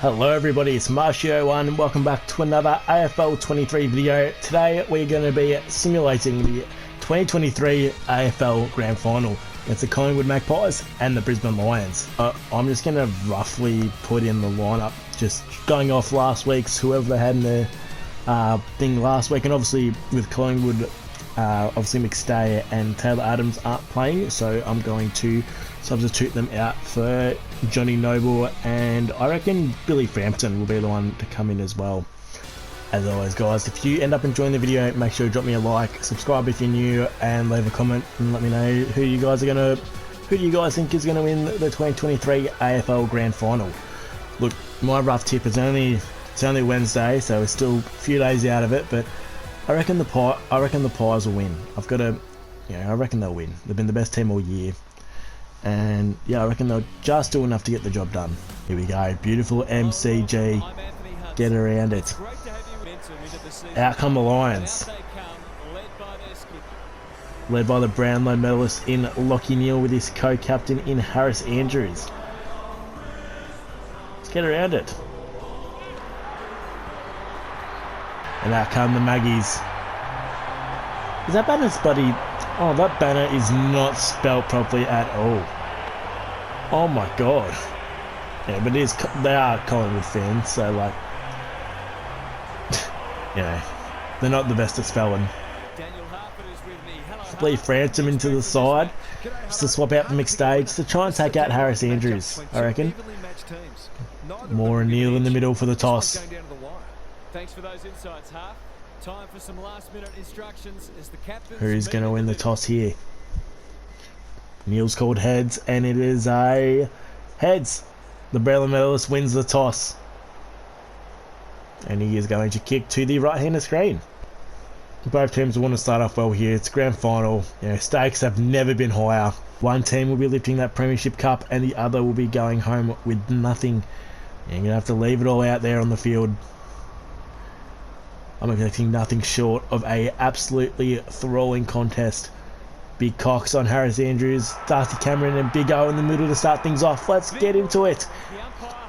Hello everybody, it's Marshie01 and welcome back to another AFL 23 video. Today we're going to be simulating the 2023 AFL Grand Final against the Collingwood Magpies and the Brisbane Lions. I'm just going to roughly put in the lineup, just going off last week's, whoever they had in their thing last week, and obviously with Collingwood, obviously McStay and Taylor Adams aren't playing, so I'm going to substitute them out for Johnny Noble, and I reckon Billy Frampton will be the one to come in as well. As always guys, if you end up enjoying the video, make sure you drop me a like, subscribe if you're new, and leave a comment and let me know who do you guys think is gonna win the 2023 AFL Grand Final. Look, my rough tip is it's only Wednesday, so we're still a few days out of it, but I reckon the Pies will win. I reckon they'll win. They've been the best team all year. And yeah, I reckon they'll just do enough to get the job done. Here we go, beautiful MCG, get around it. Out come the Lions, led by the Brownlow medalist in Lachie Neale with his co-captain in Harris Andrews. Let's get around it. And out come the Maggies. Is that banner's bloody... Oh, that banner is not spelt properly at all. Oh my god. Yeah, but they are Collingwood fans, so like, they're not the best at spelling. Leave Frampton into the side, just to swap out for McStay, just to try and take out Harris Andrews, I reckon. Moore and Neale in the middle for the toss. Thanks for those insights, Half. Time for some last-minute instructions as the captain. Who's going to win the toss here? Neale's called heads, and it is a heads. The Brownlow medalist wins the toss, and he is going to kick to the right-hander screen. Both teams want to start off well here. It's grand final. Stakes have never been higher. One team will be lifting that premiership cup, and the other will be going home with nothing. You're going to have to leave it all out there on the field. I'm expecting nothing short of a absolutely thrilling contest. Big Cox on Harris Andrews, Darcy Cameron and Big O in the middle to start things off. Let's get into it.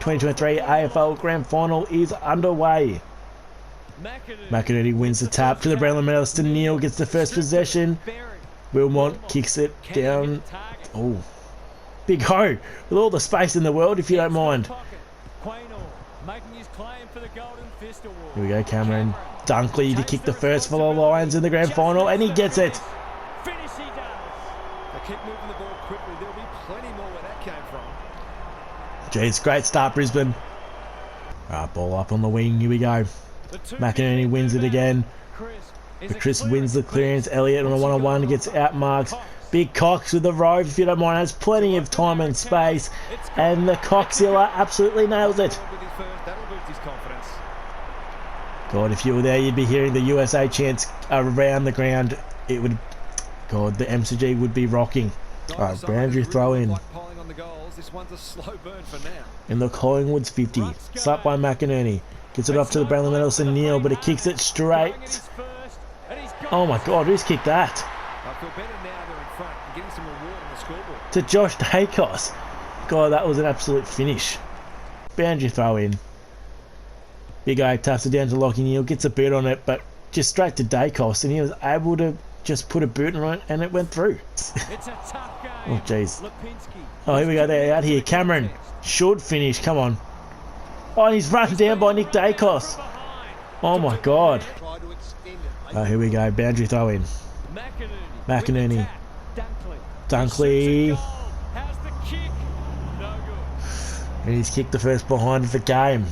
2023 AFL Grand Final is underway. McInerney wins the tap to the Brownlow medalist, and Neale gets the first possession. Wilmot kicks it down. Oh, Big O with all the space in the world, if you don't mind. Here we go, Cameron. Dunkley to kick the first for the Lions in the grand final, and he gets it. Finish he does. They keep moving the ball quickly. There'll be plenty more where that came from. Jeez, great start, Brisbane. Alright, ball up on the wing. Here we go. McInerney wins it again. Chris wins the clearance. Elliott on a one-on-one gets outmarked. Big Cox with the rove, if you don't mind, has plenty of time and space, and the Coxzilla absolutely nails it. God, if you were there, you'd be hearing the USA chants around the ground. It would, God, the MCG would be rocking. Alright, Browntree throw in. In the Collingwood's 50. Slapped by McInerney. Gets it off to the Brownlow medalist and Neale, but it kicks it straight. Oh my God, who's kicked that? To Josh Dacos. God, that was an absolute finish. Boundary throw in. Big O taps it down to Lachie Neale, gets a boot on it, but just straight to Dacos, and he was able to just put a boot on it, and it went through. Oh jeez. Oh, here we go, they're out here. Cameron should finish, come on. Oh, and he's run down by Nick Dacos. Oh my God. Oh, here we go, boundary throw in. McInerney. Dunkley. And he's kicked the first behind of the game.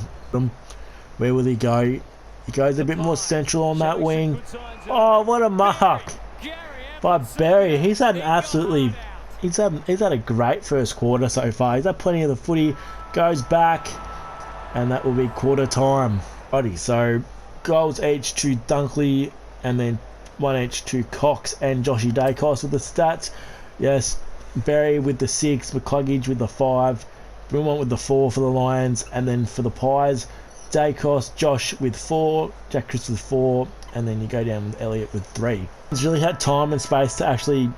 Where will he go? He goes a bit more central on that wing. Oh, what a mark by Berry. He's had a great first quarter so far. He's had plenty of the footy. Goes back, and that will be quarter time. Righty, so goals each to Dunkley, and then one each to Cox and Joshy Dacos with the stats. Yes, Berry with the 6, McCluggage with the 5, Wilmot with the 4 for the Lions, and then for the Pies, Dacos, Josh with 4, Jack Chris with 4, and then you go down with Elliott with 3. He's really had time and space to actually,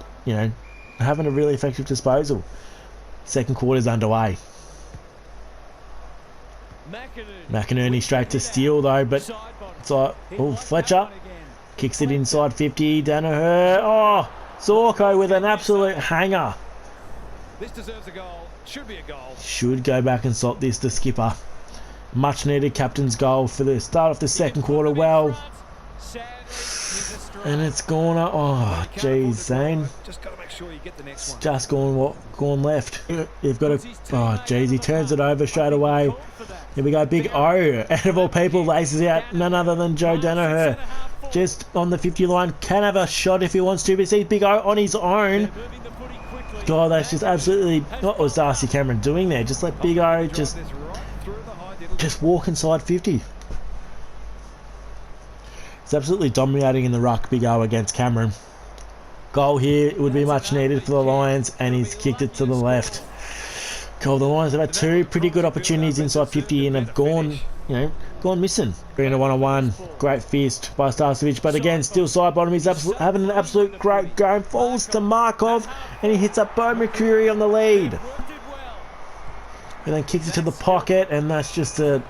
having a really effective disposal. Second quarter's underway. McInerney straight to steal though, but it's like, oh, Fletcher kicks it inside 50. Danaher. Oh, Zorko with an absolute hanger. This deserves a goal. Should be a goal. Should go back and stop this, the skipper. Much needed captain's goal for the start of the second quarter. Well, and it's gone up. Oh, geez, Zane. It's just gone left. You've got to. Oh, geez, he turns it over straight away. Here we go, Big O. Out of all people, laces out none other than Joe Danaher. Just on the 50 line, can have a shot if he wants to, but see Big O on his own. God, that's just absolutely. What was Darcy Cameron doing there? Just let Big O just walk inside 50. It's absolutely dominating in the ruck, Big O against Cameron. Goal here, it would be much needed for the Lions, and he's kicked it to the left. God, the Lions have had two pretty good opportunities inside 50 and have gone missing. Being a one-on-one, great fist by Starcevic, but again, still side bottom. He's having an absolute great game. Falls to Markov, and he hits up Bo McCreary on the lead. And then kicks it to the pocket, and that's just a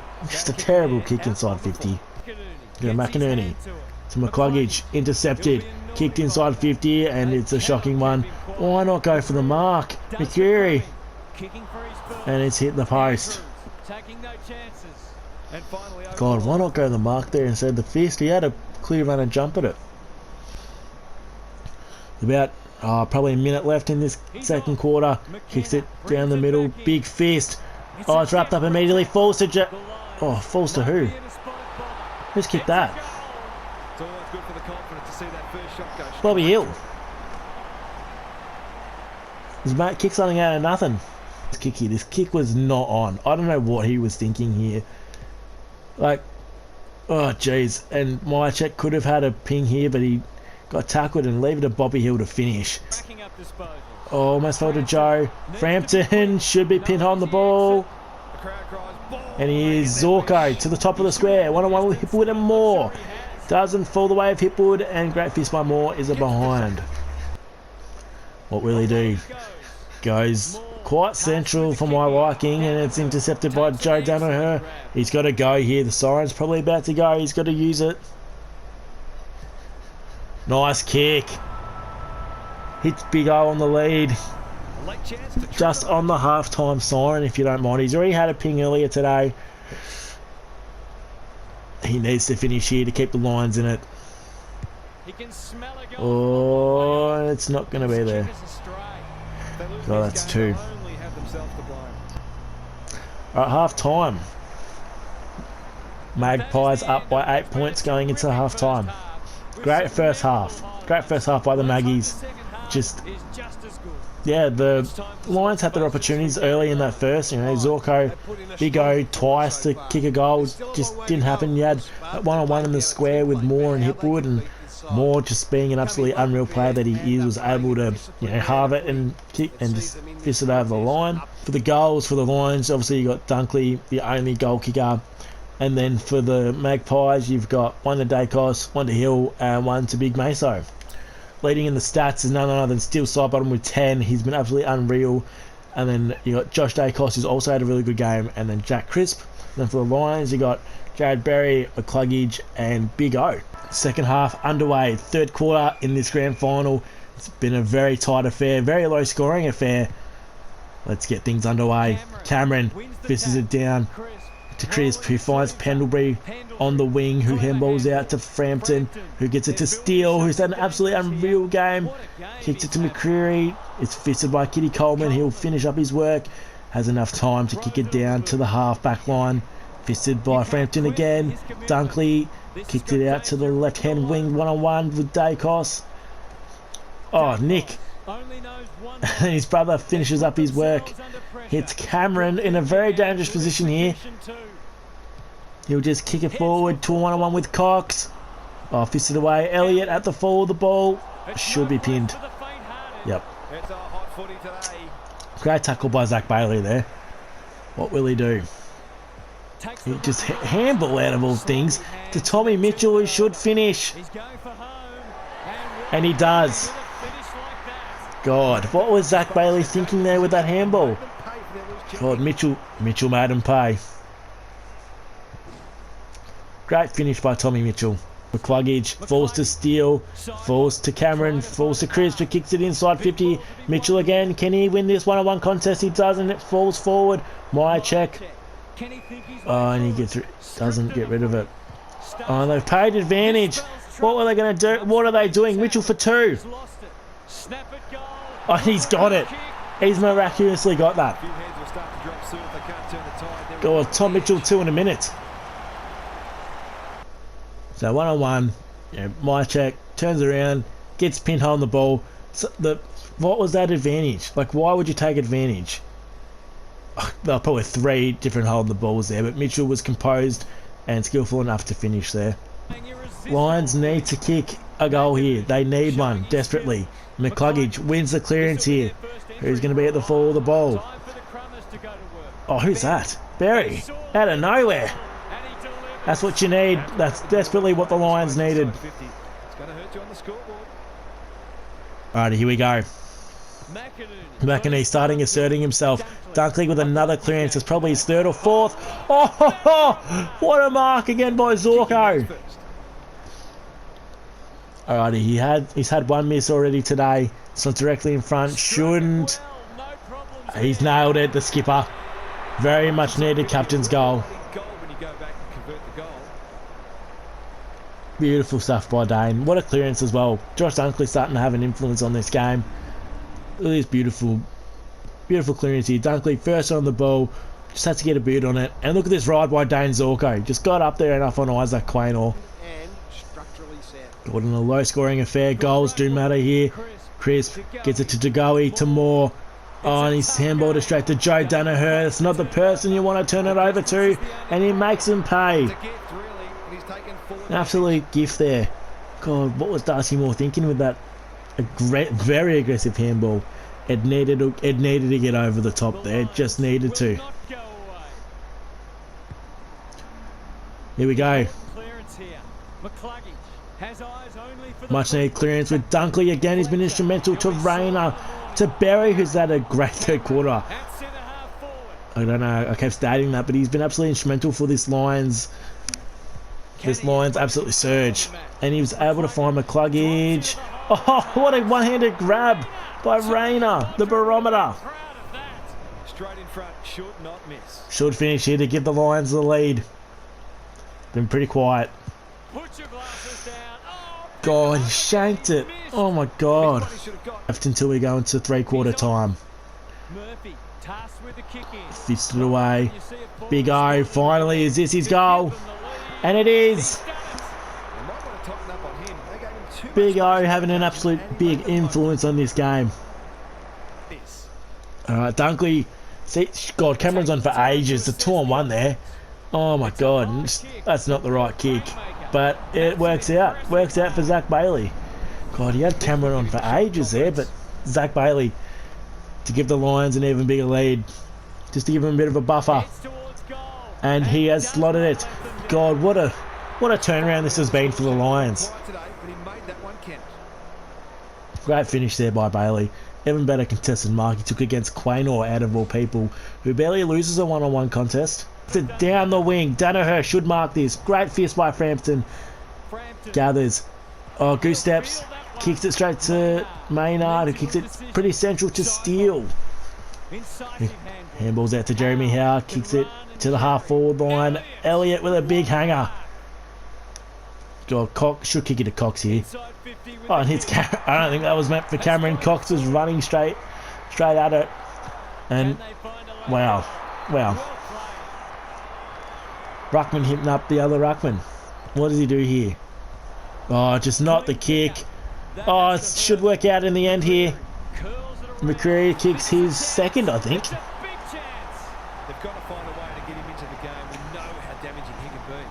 terrible kick inside 50. McInerney to McCluggage, intercepted, kicked inside 50, and it's a shocking one. Why not go for the mark? McCreary, and it's hit the post. God, why not go to the mark there instead of the fist? He had a clear run and jump at it. About probably a minute left in this second quarter. Kicks it down the middle, big fist. Oh, it's wrapped up immediately. Falls to falls to who? Who's kicked that? Bobby Hill. His mate kicks something out of nothing. This kick was not on. I don't know what he was thinking here. Like, oh jeez. And Mychek could have had a ping here, but he got tackled and leave it to Bobby Hill to finish. Oh, almost fell to Joe. Frampton should be pinned on the ball. And here's Zorko to the top of the square. One-on-one with Hipwood and Moore. Doesn't fall the way of Hipwood, and great fist by Moore is a behind. What will he do? Goes quite central for my liking, and it's intercepted by Joe Danaher. He's got to go here. The siren's probably about to go. He's got to use it. Nice kick. Hits Big O on the lead. Just on the half-time siren, if you don't mind. He's already had a ping earlier today. He needs to finish here to keep the Lions in it. Oh, it's not going to be there. Oh, that's two. Alright, half-time. Magpies up by 8 points going into half-time. Great first half. Great first half by the Maggies. Yeah, the Lions had their opportunities early in that first. Zorko, Big O twice to kick a goal. Just didn't happen. You had that one-on-one in the square with Moore and Hipwood, and Moore, just being an absolutely unreal player that he is, was able to halve it and kick and just fist it over the line. For the goals for the Lions, obviously you got Dunkley, the only goal kicker. And then for the Magpies, you've got one to Dacos, one to Hill, and one to Big Meso. Leading in the stats is none other than Steele Sidebottom with 10. He's been absolutely unreal. And then you got Josh Dacos, who's also had a really good game, and then Jack Crisp. And then for the Lions, you got Jared Berry, McCluggage, and Big O. Second half underway, third quarter in this grand final. It's been a very tight affair, very low scoring affair. Let's get things underway. Cameron fists it down to Crisp, who finds Pendlebury on the wing, who handballs out to Frampton, who gets it to Steele, who's had an absolutely unreal game. Kicks it to McCreary. It's fisted by Kitty Coleman. He'll finish up his work. Has enough time to kick it down to the half-back line. Fisted by Frampton again. Dunkley kicked it out to the left-hand wing, one-on-one with Dacos. Oh, Nick. And his brother finishes up his work. Hits Cameron in a very dangerous position here. He'll just kick it forward to a one-on-one with Cox. Oh, fisted away. Elliott at the fall of the ball. Should be pinned. Yep. Great tackle by Zach Bailey there. What will he do? He just handball out of all things to Tommy Mitchell, who should finish. And he does. God, what was Zach Bailey thinking there with that handball? God, Mitchell made him pay. Great finish by Tommy Mitchell. McCluggage falls to Steele, falls to Cameron, falls to Chris, who kicks it inside 50. Mitchell again. Can he win this one-on-one contest? He doesn't. It falls forward. My check. Oh, and he gets doesn't get rid of it. Oh, they've paid advantage. What were they going to do? What are they doing? Mitchell for 2. Oh, he's got it. He's miraculously got that. God, Tom Mitchell 2 in a minute. So 1-on-1, my check, turns around, gets pinned on the ball. So what was that advantage? Like, why would you take advantage? There were probably 3 different holding the balls there, but Mitchell was composed and skillful enough to finish there. Lions need to kick a goal here. They need one, desperately. McCluggage wins the clearance here. Who's going to be at the fall of the ball? Oh, who's that? Berry, out of nowhere. That's what you need. That's desperately what the Lions needed. Alrighty, here we go. McInerney starting asserting himself. Dunkley with another clearance. It's probably his 3rd or 4th. Oh, what a mark again by Zorko. Alrighty, he's had 1 miss already today. It's not directly in front. Shouldn't. He's nailed it, the skipper. Very much needed captain's goal. Beautiful stuff by Dane. What a clearance as well. Josh Dunkley starting to have an influence on this game. Look at this beautiful clearance here. Dunkley first on the ball. Just had to get a boot on it. And look at this ride by Dane Zorko. Just got up there enough on Isaac Quaynor. Got in a low scoring affair. Goals do matter here. Crisp gets it to Degoe, to Moore. Oh, and he's handballed it straight to Joe Danaher. It's not the person you want to turn it over to. And he makes him pay. An absolute gift there. God, what was Darcy Moore thinking with that? A great, very aggressive handball. It needed to get over the top there. It just needed to. Here we go. Much needed clearance with Dunkley again. He's been instrumental to Rayner, to Berry, who's had a great 3rd quarter. I don't know. I kept stating that, but he's been absolutely instrumental for this Lions. This Lions absolutely surge. And he was able to find McCluggage. Oh, what a one-handed grab by Rayner, the barometer. Should finish here to give the Lions the lead. Been pretty quiet. God, he shanked it. Oh my God. Left until we go into 3/4 time. Fisted it away. Big O, finally, is this his goal? And it is. Big O having an absolute big influence on this game. Alright, Dunkley. See, God, Cameron's on for ages. The 2-on-1 there. Oh my God, that's not the right kick. But it works out. Works out for Zach Bailey. God, he had Cameron on for ages there, but Zach Bailey to give the Lions an even bigger lead. Just to give him a bit of a buffer. And he has slotted it. God, what a turnaround this has been for the Lions. Great finish there by Bailey. Even better contested mark he took against Quaynor, out of all people, who barely loses a 1-on-1 contest. Down the wing. Danaher should mark this. Great fist by Frampton. Gathers. Oh, goose steps. Kicks it straight to Maynard, who kicks it pretty central to Steele. Handballs out to Jeremy Howe. Kicks it to the half-forward line. Elliott with a big hanger. God, Cox should kick it to Cox here. Oh, and hits Cameron. I don't think that was meant for Cameron. Cox was running straight at it. And, wow. Ruckman hitting up the other Ruckman. What does he do here? Oh, just not the kick. Oh, it should work out in the end here. McCreary kicks his 2nd, I think. They've got to find a way to get him into the game. We know how damaging he can be.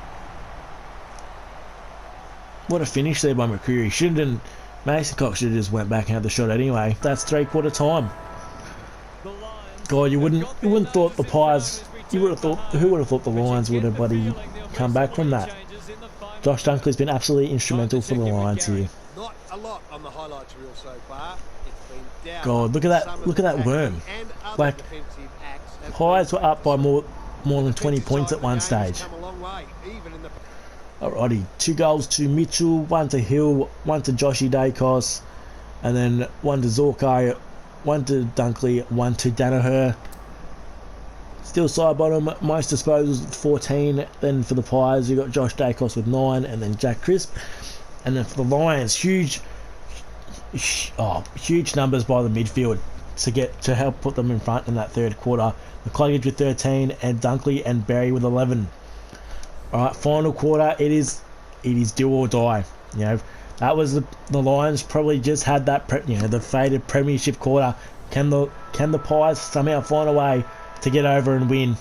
What a finish there by McCreary. Shouldn't Mason Cox should have just went back and had the shot anyway. That's 3/4 time. God, you wouldn't thought the Pies. Who would have thought the Lions would have bloody come back from that? Josh Dunkley's been absolutely instrumental for the Lions here. Not a lot on the highlights reel so far. It's been down. God, look at that worm. Like, Pies were up by more than 20 points at one stage. Alrighty, 2 goals to Mitchell, 1 to Hill, 1 to Joshy Dacos, and then 1 to Zorko, 1 to Dunkley, 1 to Danaher. Still side bottom, most disposals with 14. Then for the Pies, you got Josh Dacos with 9, and then Jack Crisp. And then for the Lions, huge numbers by the midfield to help put them in front in that third quarter. McCluggage with 13, and Dunkley and Berry with 11. Alright, final quarter, it is do or die. You know, that was the Lions probably just had that the faded premiership quarter. Can the Pies somehow find a way to get over and win?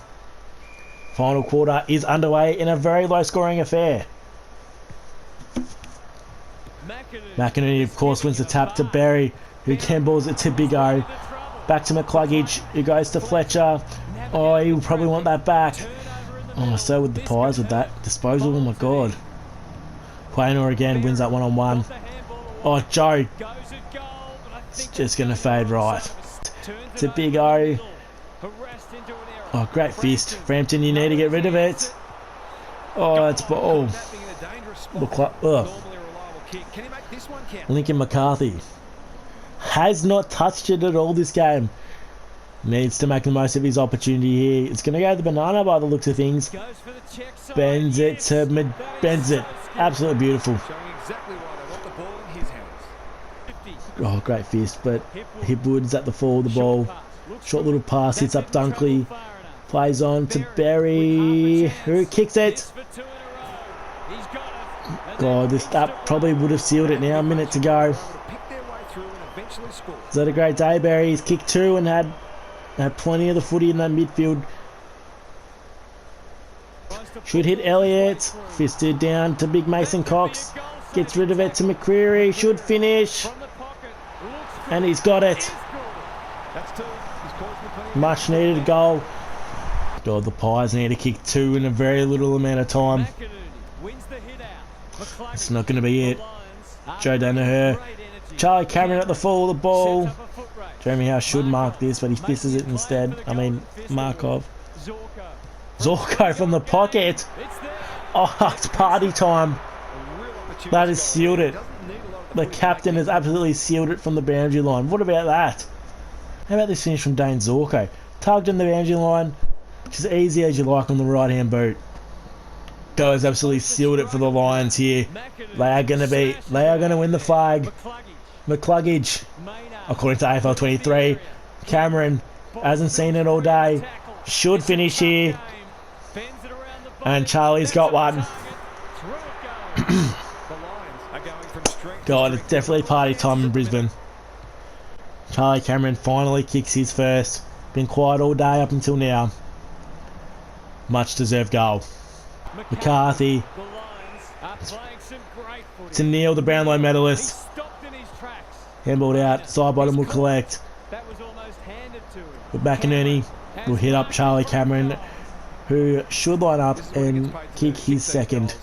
Final quarter is underway in a very low scoring affair. McInerney of course wins the tap to Berry, who camballs it to Big O. Back to McCluggage, who goes to Fletcher. Oh, he'll probably want that back. Oh, so with the Pies with that disposal, oh my god. Quaynor again wins that one-on-one. Oh, Joe. It's just going to fade right. To Big O. Oh, great fist. Frampton, you need to get rid of it. Oh, it's ball. Lincoln McCarthy has not touched it at all this game. Needs to make the most of his opportunity here. It's going to go to the banana by the looks of things. Bends it to bends it. Absolutely beautiful. Oh, great fist, but Hipwood's at the fall of the ball. Short little pass, hits up Dunkley. Plays on to Berry, who kicks it. God, that probably would have sealed it now. A minute to go. Is that a great day, Berry? He's kicked 2 and had plenty of the footy in that midfield. Should hit Elliott. Fisted down to Big Mason Cox. Gets rid of it to McCreary. Should finish. And he's got it. Much needed goal. God, the Pies need to kick 2 in a very little amount of time. It's not going to be it. Joe Danaher. Charlie Cameron at the fall of the ball. Jeremy Howe should mark this, but he fisses it instead. I mean, Markov. Zorko from the pocket. Oh, it's party time. That has sealed it. The captain has absolutely sealed it from the boundary line. What about that? How about this finish from Dane Zorko? Tugged in the boundary line. Just as easy as you like on the right hand boot. Goes absolutely sealed it for the Lions here. They are going to win the flag. McCluggage, according to AFL 23. Cameron hasn't seen it all day. Should finish here. And Charlie's got one. God, it's definitely party time in Brisbane. Charlie Cameron finally kicks his first. Been quiet all day up until now. Much deserved goal. McCarthy to Neil, the Brownlow medalist. Handballed out, side bottom will collect. But McInerney will hit up Charlie Cameron, who should line up and kick his second.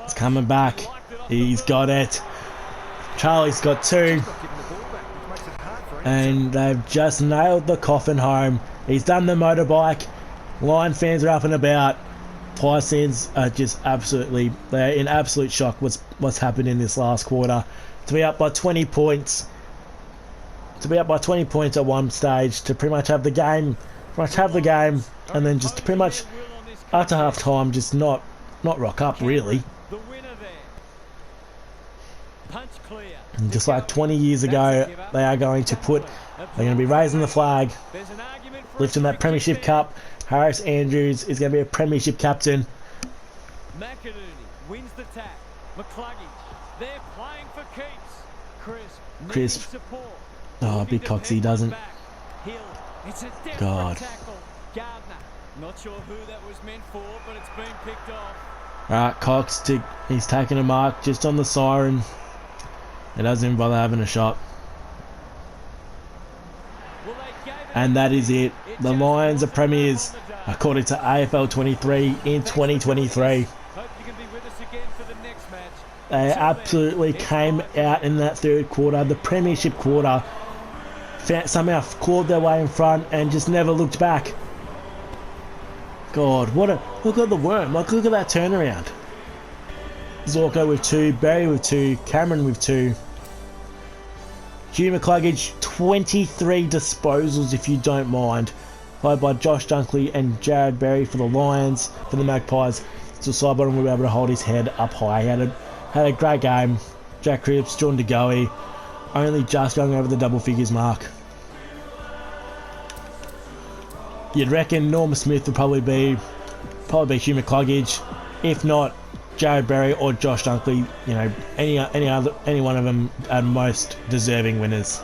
It's coming back. He's got it. Charlie's got 2. And they've just nailed the coffin home. He's done the motorbike. Lion fans are up and about. Pies fans are just absolutely, they're in absolute shock what's happened in this last quarter. To be up by 20 points. To be up by 20 points at one stage, to pretty much have the game, and then just pretty much after half time just not rock up really. And just like 20 years ago, they are going to be raising the flag, lifting that premiership cup. Harris Andrews is going to be a premiership captain. McInerney wins the tap. McCluggage, they're playing for keeps. Crisp. Oh, Big Coxie doesn't. God. Not sure who that was meant for, but it's been picked off. Alright, Cox, he's taking a mark just on the siren. It doesn't even bother having a shot. And that is it. The Lions are premiers, according to AFL 23 in 2023. They absolutely came out in that third quarter, the premiership quarter. Somehow clawed their way in front and just never looked back. God, look at the worm. Like, look at that turnaround. Zorko with 2, Barry with 2, Cameron with 2. Hugh McCluggage, 23 disposals if you don't mind. Followed by Josh Dunkley and Jared Berry for the Lions. For the Magpies, so Sidebottom will be able to hold his head up high. He had a great game. Jack Cripps, John DeGoey, only just going over the double figures mark. You'd reckon Norma Smith would probably be Hugh McCluggage, if not Jared Berry or Josh Dunkley. You know, any one of them are most deserving winners.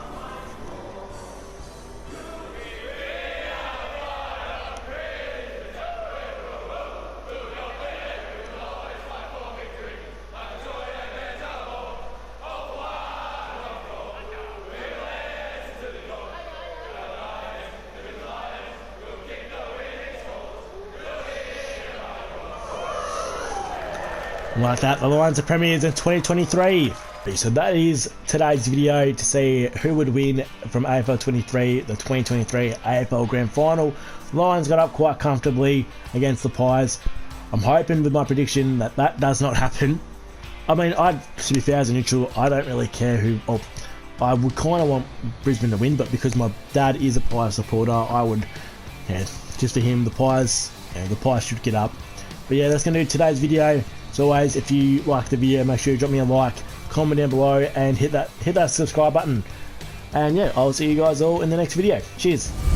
Like that, the Lions are premiers in 2023. So that is today's video to see who would win from AFL 23, the 2023 AFL Grand Final. Lions got up quite comfortably against the Pies. I'm hoping with my prediction that does not happen. I mean, to be fair, as a neutral, I don't really care who. I would kind of want Brisbane to win, but because my dad is a Pies supporter, I would, just for him, the Pies should get up. But yeah, that's going to do today's video. As always, if you like the video, make sure you drop me a like, comment down below, and hit that subscribe button. And yeah, I'll see you guys all in the next video. Cheers.